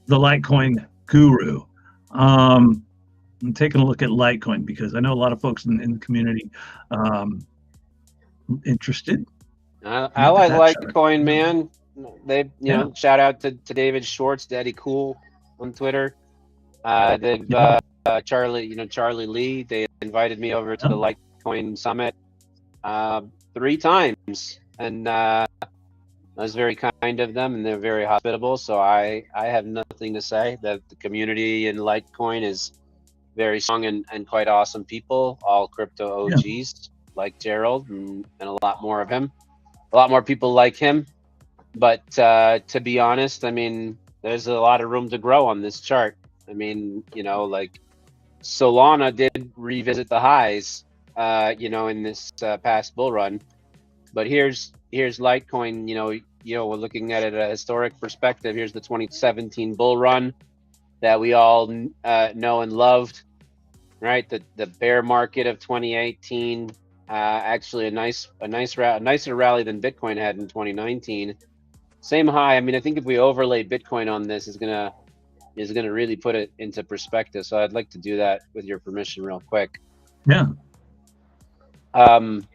Litecoin guru. I'm taking a look at Litecoin because I know a lot of folks in the community interested. I like Litecoin, man. They, you know, shout out to David Schwartz, Daddy Cool on Twitter. Charlie Lee. They invited me over to the Litecoin Summit 3 times, and I was very kind of them, and they're very hospitable. So I have nothing to say. That the community in Litecoin is very strong and quite awesome people, all crypto OGs like Gerald and a lot more of him, a lot more people like him. But to be honest, I mean, there's a lot of room to grow on this chart. I mean, you know, like Solana did revisit the highs, you know, in this past bull run. But here's Litecoin. You know, we're looking at it at a historic perspective. Here's the 2017 bull run that we all know and loved, right? The bear market of 2018, actually a nicer rally than Bitcoin had in 2019. Same high. I mean, I think if we overlay Bitcoin on this, is gonna really put it into perspective. So I'd like to do that with your permission, real quick. Yeah.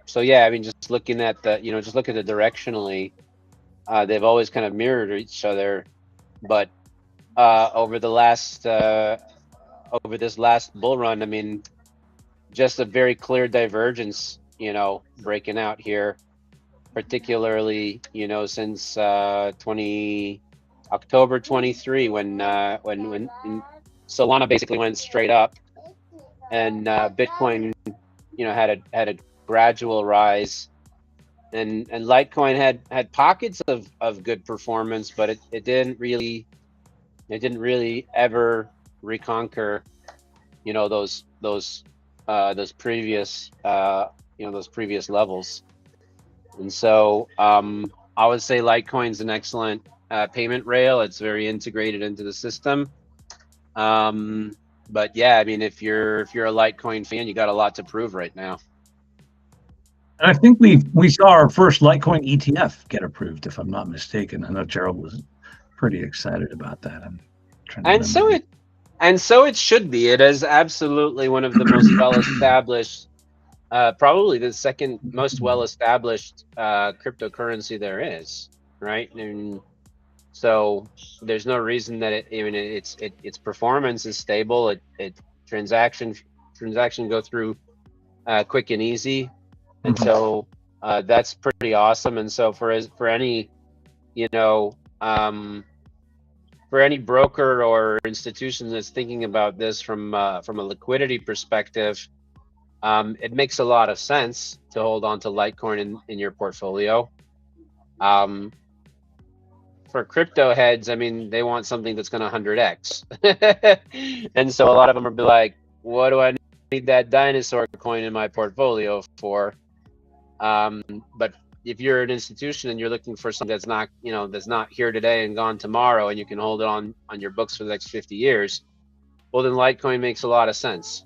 So yeah, I mean, just looking at the, you know, just look at it directionally. They've always kind of mirrored each other, but over this last bull run, I mean, just a very clear divergence, you know, breaking out here, particularly, you know, since October 23, when Solana basically went straight up, and Bitcoin, you know, had a gradual rise, and Litecoin had pockets of good performance, but it didn't really ever reconquer, you know, those previous those previous levels. And so I would say Litecoin's an excellent payment rail. It's very integrated into the system. But yeah, I mean, if you're a Litecoin fan, you got a lot to prove right now. And I think we saw our first Litecoin ETF get approved, if I'm not mistaken. I know Gerald was pretty excited about that. I'm trying to so it should be. It is absolutely one of the most well-established, probably the second most well-established cryptocurrency there is, right? And so there's no reason that its performance is stable. It transaction go through quick and easy, and so that's pretty awesome. And so for any, you know, for any broker or institution that's thinking about this from a liquidity perspective, it makes a lot of sense to hold on to Litecoin in your portfolio. For crypto heads, I mean, they want something that's going to 100x. And so a lot of them will be like, what do I need that dinosaur coin in my portfolio for? But if you're an institution and you're looking for something that's not, you know, that's not here today and gone tomorrow, and you can hold it on your books for the next 50 years, well, then Litecoin makes a lot of sense.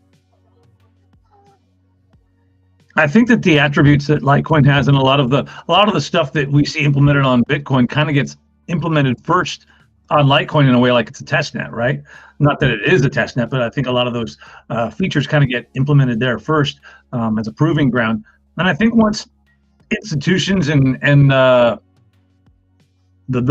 I think that the attributes that Litecoin has, and a lot of the stuff that we see implemented on Bitcoin kind of gets implemented first on Litecoin in a way like it's a test net, right? Not that it is a test net, but I think a lot of those features kind of get implemented there first as a proving ground. And I think once institutions and the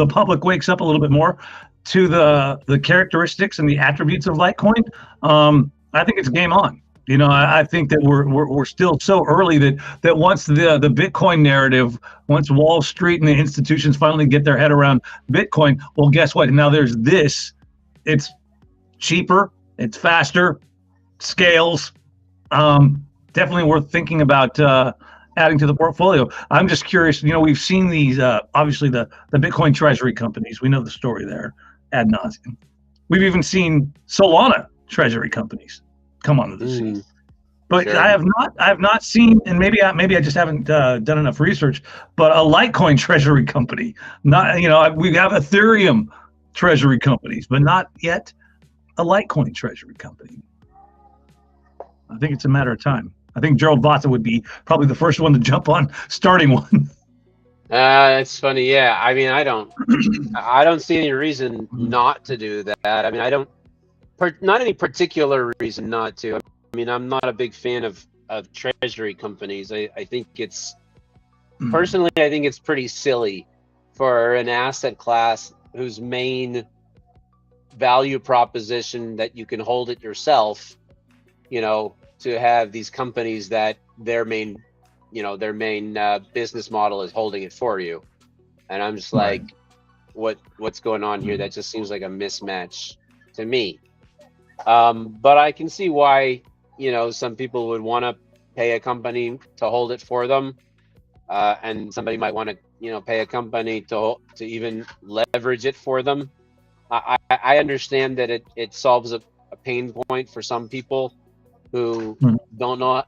public wakes up a little bit more to the characteristics and the attributes of Litecoin, I think it's game on. You know, I think that we're still so early that once the Bitcoin narrative, once Wall Street and the institutions finally get their head around Bitcoin, well, guess what? Now there's this. It's cheaper, it's faster, scales. Definitely worth thinking about adding to the portfolio. I'm just curious. You know, we've seen these obviously the Bitcoin treasury companies. We know the story there ad nauseum. We've even seen Solana treasury companies come onto the scene. But Sure. I have not seen, and maybe I just haven't done enough research. But a Litecoin treasury company, not, you know, we have Ethereum treasury companies, but not yet a Litecoin treasury company. I think it's a matter of time. I think Gerald Vata would be probably the first one to jump on starting one. It's funny. Yeah. I mean, I don't see any reason not to do that. I mean, I don't, not any particular reason not to. I mean, I'm not a big fan of treasury companies. I think it's, personally, I think it's pretty silly for an asset class whose main value proposition that you can hold it yourself, you know, to have these companies that their main business model is holding it for you. And I'm just like, what's going on here? That just seems like a mismatch to me. But I can see why, you know, some people would want to pay a company to hold it for them. And somebody might want to, you know, pay a company to even leverage it for them. I understand that it solves a pain point for some people who don't know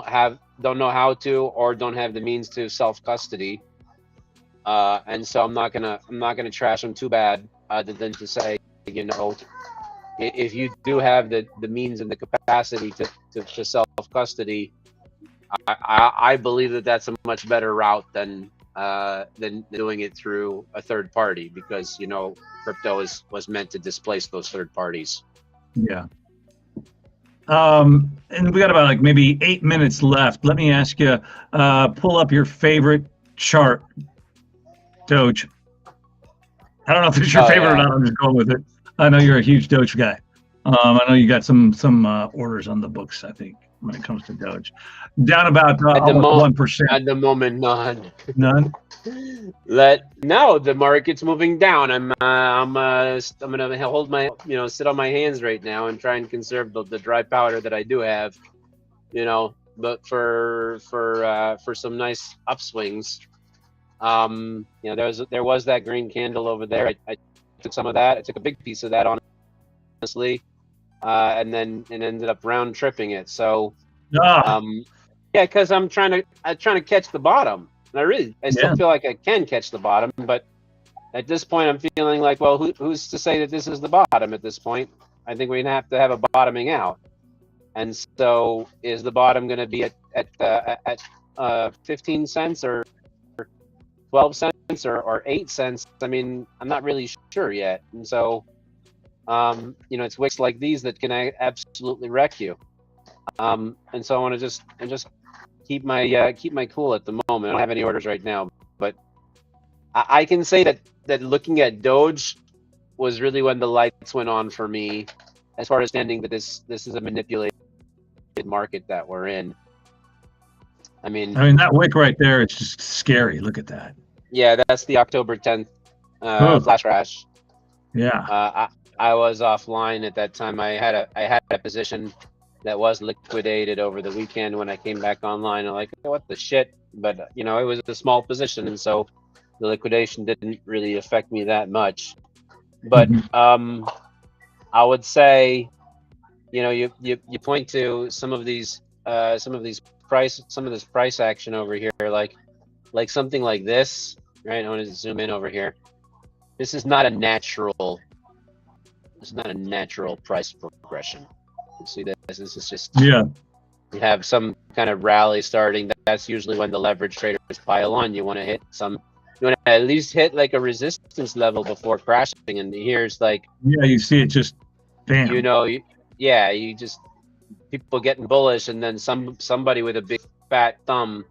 how to, or don't have the means to self custody. And so I'm not gonna trash them too bad, other than to say, you know, if you do have the means and the capacity to self custody, I believe that that's a much better route than doing it through a third party, because, you know, crypto was meant to displace those third parties. Yeah. And we got about like maybe 8 minutes left. Let me ask you, pull up your favorite chart, Doge. I don't know if it's your favorite or not. I'm just going with it. I know you're a huge Doge guy. I know you got some orders on the books, I think, when it comes to Doge. Down about almost 1%. At the moment, none. None? No, the market's moving down. I'm gonna hold my, you know, sit on my hands right now and try and conserve the dry powder that I do have, you know, but for some nice upswings. You know, there was that green candle over there. I took some of that. I took a big piece of that, honestly, and then it ended up round tripping it. So, yeah, because I'm trying to catch the bottom. And I still feel like I can catch the bottom, but at this point, I'm feeling like, well, who's to say that this is the bottom at this point? I think we're gonna have to have a bottoming out. And so, is the bottom going to be at 15 cents or 12 cents or 8 cents? I mean, I'm not really sure yet. And so, you know, it's wicks like these that can absolutely wreck you. And so I want to just keep my cool at the moment. I don't have any orders right now, but I can say that looking at Doge was really when the lights went on for me, as far as understanding that this is a manipulated market that we're in. I mean that wick right there, it's just scary. Look at that. Yeah, that's the October 10th flash crash. Yeah. I was offline at that time. I had a position that was liquidated over the weekend. When I came back online, I'm like, what the shit? But, you know, it was a small position, and so the liquidation didn't really affect me that much. But I would say, you know, you point to some of this price action over here, like something like this, right? I want to zoom in over here. This is not a natural. It's not a natural price progression. You see this? This is just, you have some kind of rally starting. That's usually when the leverage traders pile on. You want to at least hit like a resistance level before crashing. And here's like, you see it just bam. You know, you just, people getting bullish, and then somebody with a big fat thumb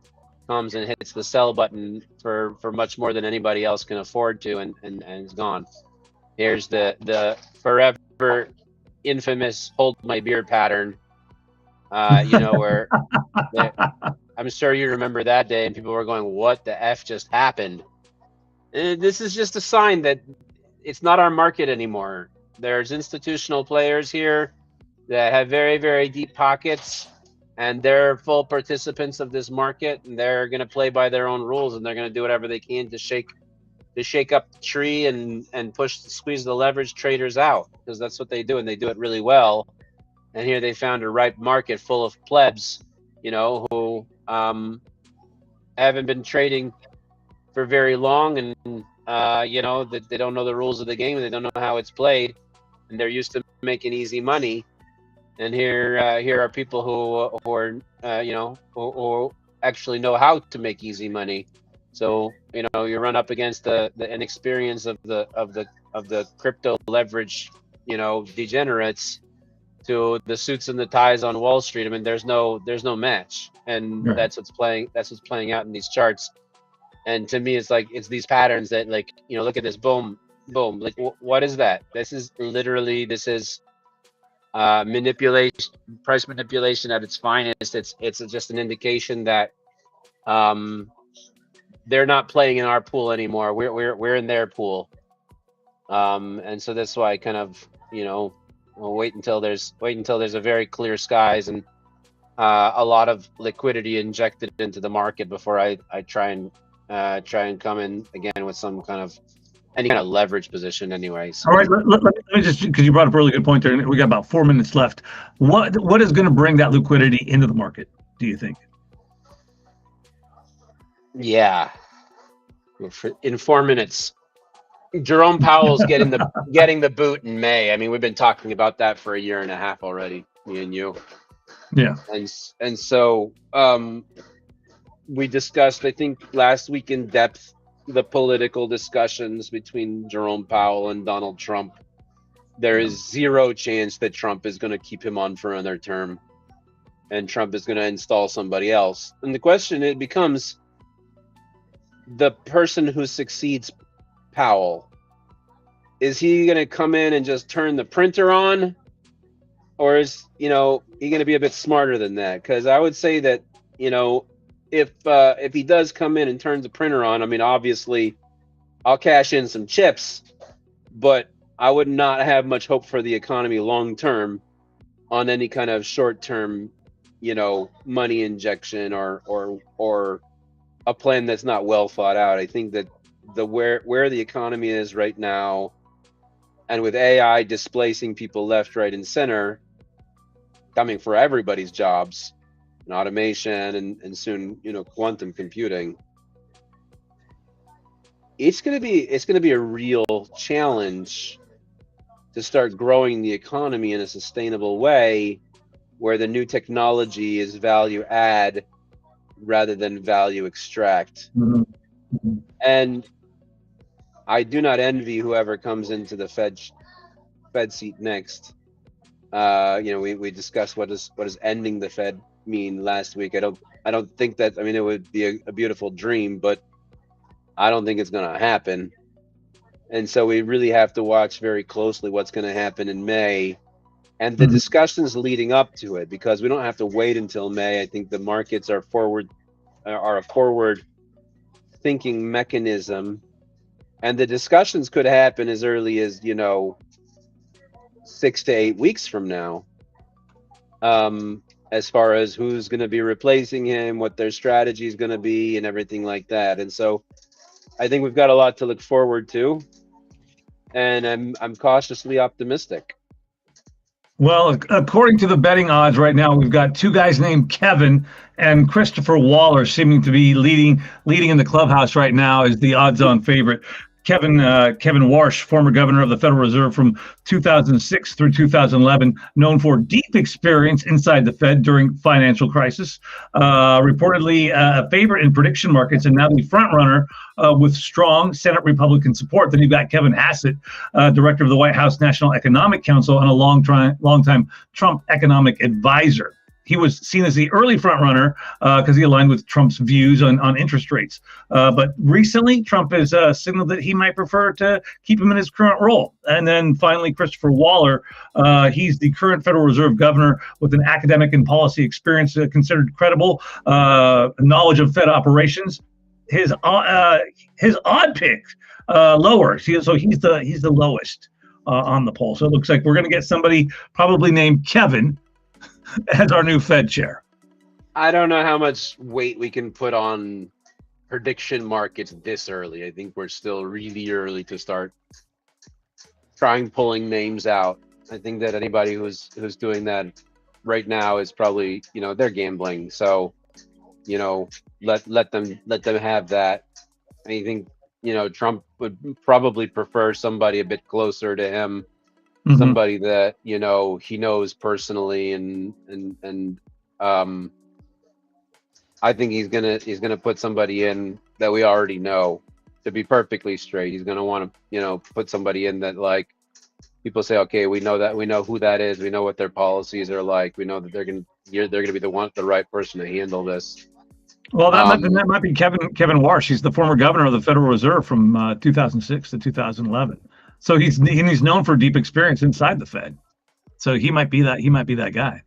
comes and hits the sell button for much more than anybody else can afford to, and it's gone. Here's the forever infamous hold my beer pattern. Where I'm sure you remember that day, and people were going, "What the f just happened?" And this is just a sign that it's not our market anymore. There's institutional players here that have very, very deep pockets, and they're full participants of this market, and they're going to play by their own rules, and they're going to do whatever they can to shake up the tree and squeeze the leverage traders out, because that's what they do, and they do it really well. And here they found a ripe market full of plebs, who haven't been trading for very long, and that they don't know the rules of the game, and they don't know how it's played, and they're used to making easy money. And here are people who are who actually know how to make easy money. So you run up against the inexperience of the crypto leverage degenerates to the suits and the ties on Wall Street. I mean, there's no match, and Right. that's what's playing out in these charts. And to me, it's these patterns that, look at this, boom, boom. Like, what is that? This is manipulation, price manipulation at its finest. It's just an indication that they're not playing in our pool anymore. We're in their pool, and so that's why I kind of we'll wait until there's a very clear skies and a lot of liquidity injected into the market before I try and come in again with some kind of any kind of leverage position anyway. So. All right, let me just, because you brought up a really good point there, and we got about 4 minutes left. What is going to bring that liquidity into the market, do you think? Yeah, in 4 minutes, Jerome Powell's getting the boot in May. I mean, we've been talking about that for a year and a half already, me and you. Yeah. And so we discussed, I think, last week in depth the political discussions between Jerome Powell and Donald Trump. There is zero chance that Trump is going to keep him on for another term, and Trump is going to install somebody else. And the question, it becomes, the person who succeeds Powell, is he going to come in and just turn the printer on, or is he going to be a bit smarter than that? Because I would say that if he does come in and turns the printer on, I mean, obviously I'll cash in some chips, but I would not have much hope for the economy long term on any kind of short term money injection or a plan that's not well thought out. I think that where the economy is right now, and with AI displacing people left, right, and center, coming for everybody's jobs, and automation, and soon quantum computing, it's gonna be a real challenge to start growing the economy in a sustainable way, where the new technology is value add rather than value extract. Mm-hmm. Mm-hmm. And I do not envy whoever comes into the Fed seat next. We discussed what does ending the Fed mean last week. I don't think that, I mean, it would be a beautiful dream, but I don't think it's going to happen. And so we really have to watch very closely what's going to happen in May and the discussions leading up to it, because we don't have to wait until May. I think the markets are a forward thinking mechanism, and the discussions could happen as early as 6 to 8 weeks from now, as far as who's going to be replacing him, what their strategy is going to be, and everything like that. And so I think we've got a lot to look forward to, and I'm cautiously optimistic. Well, according to the betting odds right now, we've got two guys named Kevin and Christopher Waller seeming to be leading in the clubhouse right now as the odds-on favorite. Kevin Warsh, former governor of the Federal Reserve from 2006 through 2011, known for deep experience inside the Fed during financial crisis, reportedly a favorite in prediction markets, and now the front runner with strong Senate Republican support. Then you've got Kevin Hassett, director of the White House National Economic Council and a long-time Trump economic advisor. he was seen as the early front runner because he aligned with Trump's views on interest rates. But recently, Trump has signaled that he might prefer to keep him in his current role. And then finally, Christopher Waller, he's the current Federal Reserve governor with an academic and policy experience considered credible, knowledge of Fed operations. His odd pick lower, so he's the lowest on the poll. So it looks like we're going to get somebody probably named Kevin as our new Fed chair. I don't know how much weight we can put on prediction markets this early. I think we're still really early to start trying pulling names out. I think that anybody who's doing that right now is probably, they're gambling. So, let them have that. I think, Trump would probably prefer somebody a bit closer to him. Mm-hmm. Somebody that he knows personally, and I think he's gonna put somebody in that we already know. To be perfectly straight, he's gonna want to put somebody in that, like, people say, okay, we know who that is, we know what their policies are like, we know that they're gonna be the right person to handle this. Well, that might be Kevin Warsh. He's the former governor of the Federal Reserve from 2006 to 2011. So he's known for deep experience inside the Fed. So he might be that guy.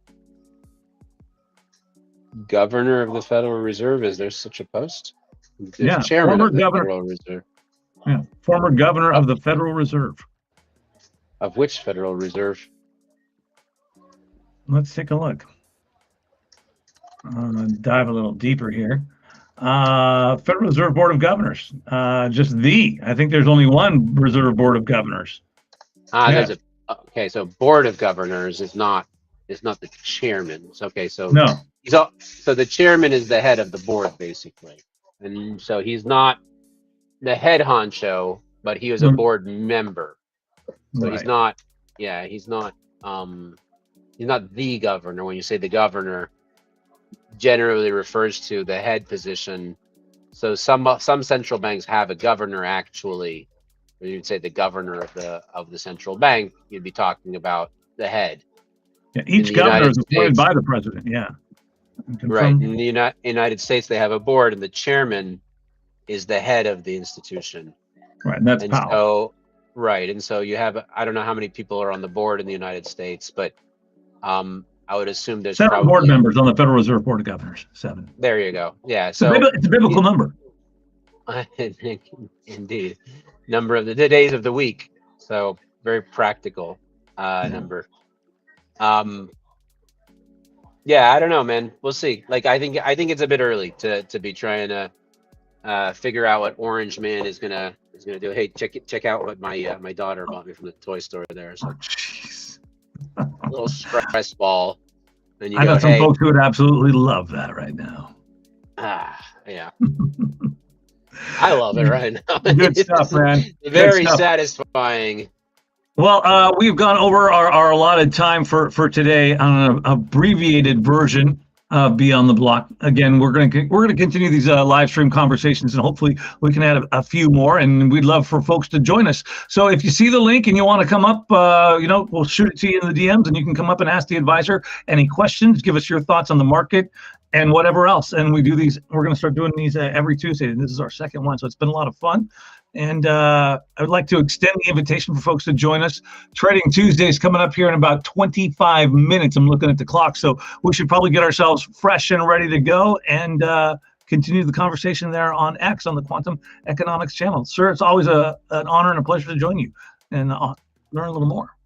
Governor of the Federal Reserve, is there such a post? Yeah, chairman former of the governor. Federal Reserve. Yeah, former governor of the Federal Reserve. Of which Federal Reserve? Let's take a look. I'm going to dive a little deeper here. Federal Reserve Board of Governors. I think there's only one Reserve Board of Governors. Okay, so Board of Governors is not the chairman. Okay, so no. So the chairman is the head of the board, basically. And so he's not the head honcho, but he was a board member. So right. He's not the governor. When you say the governor, generally refers to the head position. So some central banks have a governor, actually. When you'd say the governor of the central bank, you'd be talking about the head. Yeah, each governor is appointed by the president. Yeah. Right. In the United States, they have a board, and the chairman is the head of the institution. Right, and that's Powell. And so you have, I don't know how many people are on the board in the United States, but I would assume there's 7 board members on the Federal Reserve Board of Governors. 7. There you go. Yeah. So it's a biblical number. Indeed. Number of the days of the week. So very practical number. Yeah, I don't know, man. We'll see. Like, I think it's a bit early to be trying to figure out what Orange Man is gonna do. Hey, check out what my daughter bought me from the toy store there. So, a little stress ball. And I know some folks who would absolutely love that right now. Yeah. I love it right now. Good stuff, man. Very satisfying. Well, we've gone over our allotted time for today on an abbreviated version of Beyond the Block. Again, we're going to continue these live stream conversations, and hopefully we can add a few more. And we'd love for folks to join us. So if you see the link and you want to come up, we'll shoot it to you in the DMs, and you can come up and ask the advisor any questions. Give us your thoughts on the market and whatever else. And we do these. We're going to start doing these every Tuesday, and this is our second one. So it's been a lot of fun. And I would like to extend the invitation for folks to join us. Trading Tuesday is coming up here in about 25 minutes. I'm looking at the clock. So we should probably get ourselves fresh and ready to go and continue the conversation there on X on the Quantum Economics channel. Sir, it's always an honor and a pleasure to join you and learn a little more.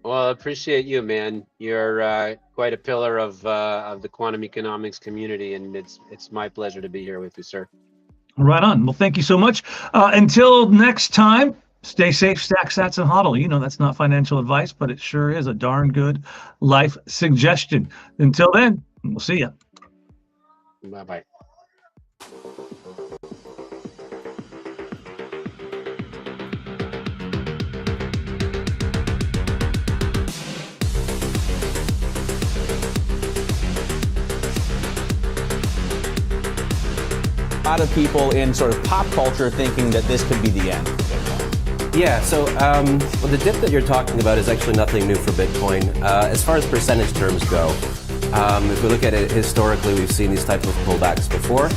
Well, I appreciate you, man. You're quite a pillar of the quantum economics community, and it's my pleasure to be here with you, sir. Right on. Well, thank you so much. Until next time, stay safe, stack sats, and hodl. You know that's not financial advice, but it sure is a darn good life suggestion. Until then, we'll see you. Bye-bye. A lot of people in sort of pop culture thinking that this could be the end. Yeah, so the dip that you're talking about is actually nothing new for Bitcoin. As far as percentage terms go, If we look at it historically, we've seen these types of pullbacks before.